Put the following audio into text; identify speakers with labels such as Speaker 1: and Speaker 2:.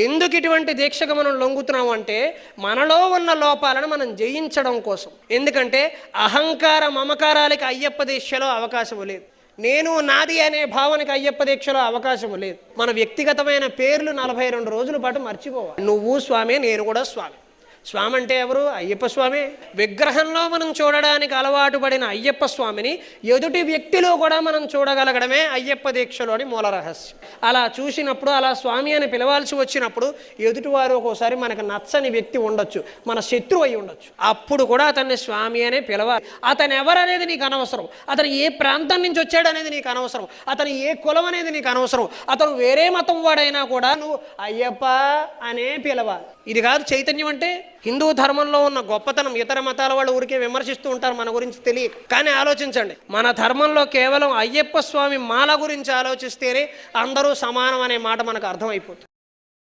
Speaker 1: ఎందుకు ఇటువంటి దీక్షకు మనం లొంగుతున్నాం అంటే మనలో ఉన్న లోపాలను మనం జయించడం కోసం. ఎందుకంటే అహంకార మమకారాలకి అయ్యప్ప దీక్షలో అవకాశం లేదు. నేను నాది అనే భావనకి అయ్యప్ప దీక్షలో అవకాశం లేదు. మన వ్యక్తిగతమైన పేర్లు 42 రోజుల పాటు మర్చిపోవాలి. నువ్వు స్వామి, నేను కూడా స్వామి. స్వామి అంటే ఎవరు? అయ్యప్ప స్వామి. విగ్రహంలో మనం చూడడానికి అలవాటు పడిన అయ్యప్ప స్వామిని ఎదుటి వ్యక్తిలో కూడా మనం చూడగలగడమే అయ్యప్ప దీక్షలోని మూల రహస్యం. అలా చూసినప్పుడు, అలా స్వామి అని పిలవాల్సి వచ్చినప్పుడు ఎదుటివారు ఒక్కోసారి మనకు నచ్చని వ్యక్తి ఉండొచ్చు, మన శత్రువు అయి ఉండొచ్చు. అప్పుడు కూడా అతన్ని స్వామి అనే పిలవాలి. అతను ఎవరనేది నీకు అనవసరం, అతను ఏ ప్రాంతం నుంచి వచ్చాడు అనేది నీకు అనవసరం, అతను ఏ కులం అనేది నీకు అనవసరం, అతను వేరే మతం వాడైనా కూడా నువ్వు అయ్యప్ప అనే పిలవాలి. ఇది కాదు చైతన్యం అంటే. హిందూ ధర్మంలో ఉన్న గొప్పతనం ఇతర మతాల వాళ్ళు ఊరికే విమర్శిస్తూ ఉంటారు మన గురించి తెలియక. కానీ ఆలోచించండి, మన ధర్మంలో కేవలం అయ్యప్ప స్వామి మాల గురించి ఆలోచిస్తేనే అందరూ సమానం అనే మాట మనకు అర్థమైపోతుంది.